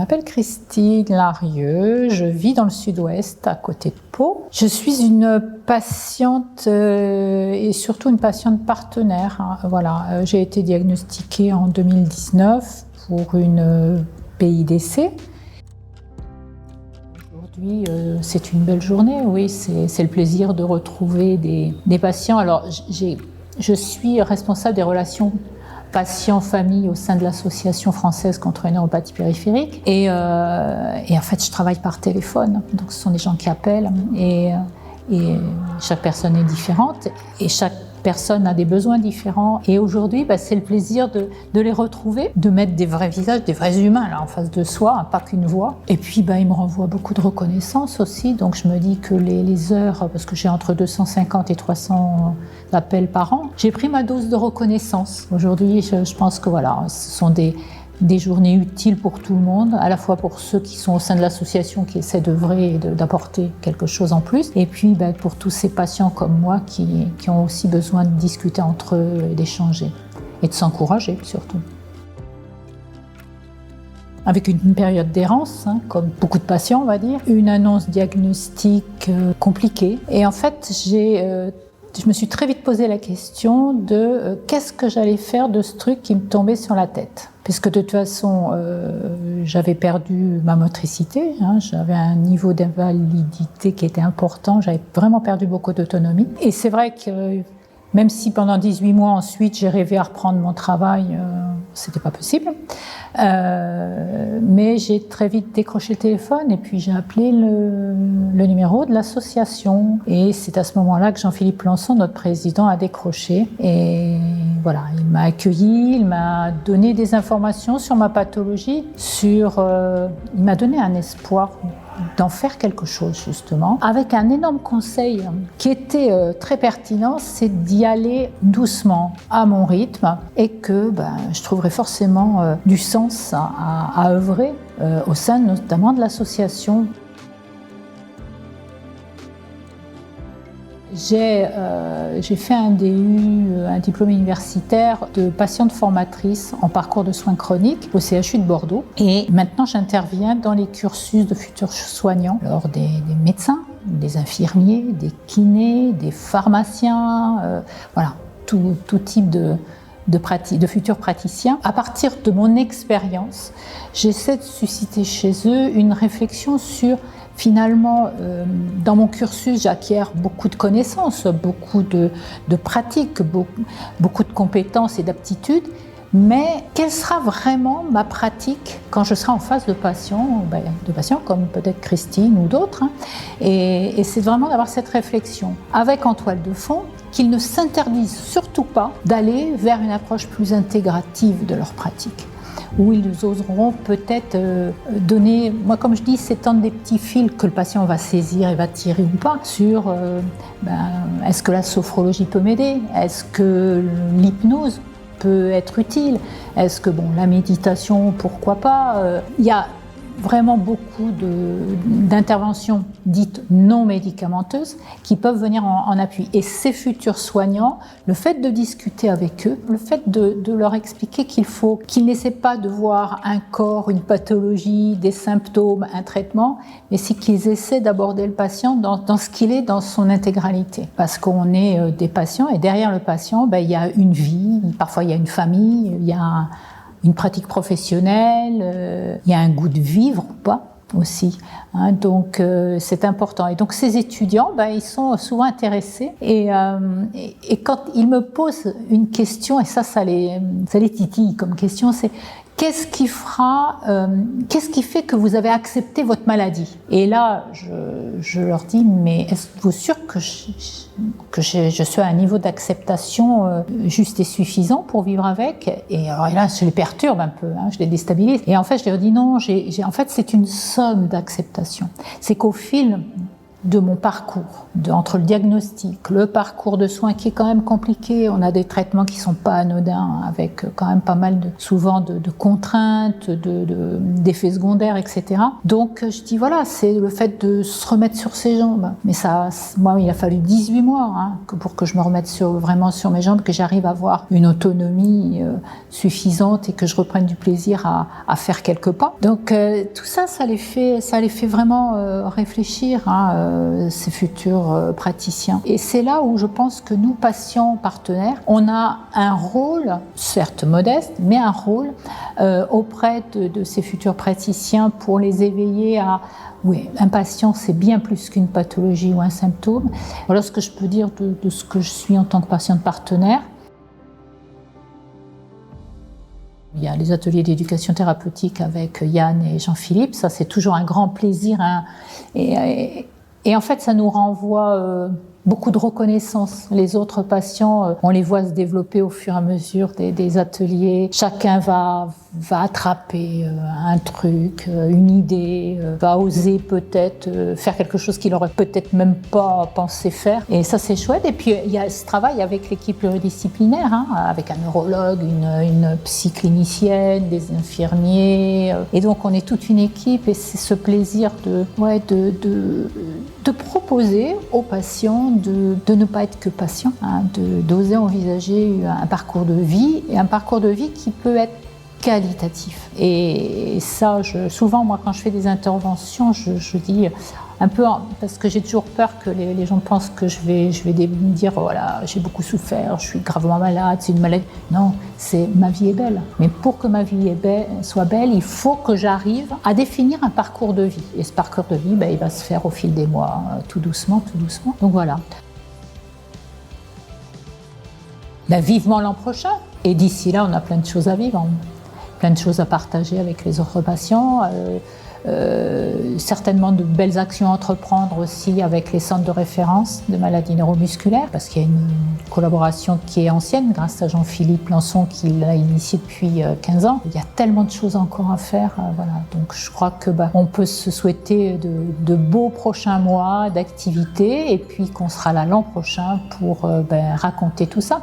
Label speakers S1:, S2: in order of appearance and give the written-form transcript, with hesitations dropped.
S1: m'appelle Christine Larieux, je vis dans le sud-ouest, à côté de Pau. Je suis une patiente et surtout une patiente partenaire. Voilà, j'ai été diagnostiquée en 2019 pour une PIDC. Aujourd'hui, c'est une belle journée, oui, c'est le plaisir de retrouver des patients. Alors, je suis responsable des relations patients-famille au sein de l'Association française contre la neuropathie périphérique. Et en fait, je travaille par téléphone. Donc, ce sont des gens qui appellent et chaque personne est différente et chaque personne a des besoins différents. Et aujourd'hui, c'est le plaisir de les retrouver, de mettre des vrais visages, des vrais humains là, en face de soi, pas qu'une voix. Et puis, ils me renvoient beaucoup de reconnaissance aussi. Donc, je me dis que les heures, parce que j'ai entre 250 et 300 appels par an, j'ai pris ma dose de reconnaissance. Aujourd'hui, je pense que voilà, ce sont des journées utiles pour tout le monde, à la fois pour ceux qui sont au sein de l'association qui essaient d'œuvrer et d'apporter quelque chose en plus, et puis pour tous ces patients comme moi qui ont aussi besoin de discuter entre eux et d'échanger, et de s'encourager surtout. Avec une période d'errance, comme beaucoup de patients on va dire, une annonce diagnostique compliquée, et en fait je me suis très vite posé la question de qu'est-ce que j'allais faire de ce truc qui me tombait sur la tête. Puisque de toute façon, j'avais perdu ma motricité, j'avais un niveau d'invalidité qui était important, j'avais vraiment perdu beaucoup d'autonomie. Et c'est vrai que même si pendant 18 mois ensuite j'ai rêvé à reprendre mon travail, c'était pas possible. Mais j'ai très vite décroché le téléphone et puis j'ai appelé le numéro de l'association. Et c'est à ce moment-là que Jean-Philippe Lançon, notre président, a décroché. Et voilà, il m'a accueilli, il m'a donné des informations sur ma pathologie, il m'a donné un espoir d'en faire quelque chose justement, avec un énorme conseil qui était très pertinent, c'est d'y aller doucement, à mon rythme, et que je trouverais forcément du sens à œuvrer au sein notamment de l'association. J'ai fait un DU, un diplôme universitaire de patiente formatrice en parcours de soins chroniques au CHU de Bordeaux. Et maintenant, j'interviens dans les cursus de futurs soignants, alors des médecins, des infirmiers, des kinés, des pharmaciens, voilà, tout type de futurs praticiens. À partir de mon expérience, j'essaie de susciter chez eux une réflexion sur finalement, dans mon cursus, j'acquiers beaucoup de connaissances, beaucoup de pratiques, beaucoup de compétences et d'aptitudes, mais quelle sera vraiment ma pratique quand je serai en face de patients comme peut-être Christine ou d'autres, et c'est vraiment d'avoir cette réflexion, avec en toile de fond qu'ils ne s'interdisent surtout pas d'aller vers une approche plus intégrative de leur pratique, où ils oseront peut-être donner, moi comme je dis, c'est tendre des petits fils que le patient va saisir et va tirer ou pas sur est-ce que la sophrologie peut m'aider, est-ce que l'hypnose peut être utile, est-ce que la méditation, pourquoi pas, il y a vraiment beaucoup d'interventions dites non médicamenteuses qui peuvent venir en appui. Et ces futurs soignants, le fait de discuter avec eux, le fait de leur expliquer qu'ils n'essaient pas de voir un corps, une pathologie, des symptômes, un traitement, mais c'est qu'ils essaient d'aborder le patient dans ce qu'il est dans son intégralité. Parce qu'on est des patients et derrière le patient, il y a une vie, parfois il y a une famille, il y a une pratique professionnelle, il y a un goût de vivre ou pas aussi, donc c'est important. Et donc ces étudiants, ils sont souvent intéressés et quand ils me posent une question, et ça les titille comme question, c'est qu'est-ce qui fait que vous avez accepté votre maladie? Et là, je leur dis, mais êtes-vous sûr que je suis à un niveau d'acceptation juste et suffisant pour vivre avec? Et alors là, je les perturbe un peu, je les déstabilise. Et en fait, je leur dis non, en fait, c'est une somme d'acceptation. C'est qu'au fil de mon parcours, entre le diagnostic, le parcours de soins qui est quand même compliqué. On a des traitements qui sont pas anodins, avec quand même pas mal souvent de contraintes, d'effets secondaires, etc. Donc je dis voilà, c'est le fait de se remettre sur ses jambes. Mais ça, moi, il a fallu 18 mois pour que je me remette vraiment sur mes jambes, que j'arrive à avoir une autonomie suffisante et que je reprenne du plaisir à faire quelques pas. Donc tout ça, ça les fait vraiment réfléchir, ces futurs praticiens. Et c'est là où je pense que nous, patients, partenaires, on a un rôle, certes modeste, mais un rôle auprès de ces futurs praticiens pour les éveiller à oui, un patient, c'est bien plus qu'une pathologie ou un symptôme. Voilà ce que je peux dire de ce que je suis en tant que patiente partenaire. Il y a les ateliers d'éducation thérapeutique avec Yann et Jean-Philippe. Ça, c'est toujours un grand plaisir. Et en fait, ça nous renvoie beaucoup de reconnaissance. Les autres patients, on les voit se développer au fur et à mesure des ateliers. Chacun va attraper un truc, une idée, va oser peut-être faire quelque chose qu'il n'aurait peut-être même pas pensé faire. Et ça, c'est chouette. Et puis, il y a ce travail avec l'équipe pluridisciplinaire, avec un neurologue, une psy-clinicienne, des infirmiers. Et donc, on est toute une équipe et c'est ce plaisir de proposer aux patients de ne pas être que patient, d'oser envisager un parcours de vie, et un parcours de vie qui peut être qualitatif. Et ça, souvent, moi, quand je fais des interventions, je dis un peu, parce que j'ai toujours peur que les gens pensent que je vais me dire, voilà, j'ai beaucoup souffert, je suis gravement malade, c'est une maladie. Non, c'est ma vie est belle. Mais pour que ma vie soit belle, il faut que j'arrive à définir un parcours de vie. Et ce parcours de vie, il va se faire au fil des mois, tout doucement, tout doucement. Donc voilà. Vivement l'an prochain. Et d'ici là, on a plein de choses à vivre, plein de choses à partager avec les autres patients. Certainement de belles actions à entreprendre aussi avec les centres de référence de maladies neuromusculaires, parce qu'il y a une collaboration qui est ancienne grâce à Jean-Philippe Lançon qui l'a initiée depuis 15 ans. Il y a tellement de choses encore à faire. Voilà. Donc je crois que on peut se souhaiter de beaux prochains mois d'activité et puis qu'on sera là l'an prochain pour raconter tout ça.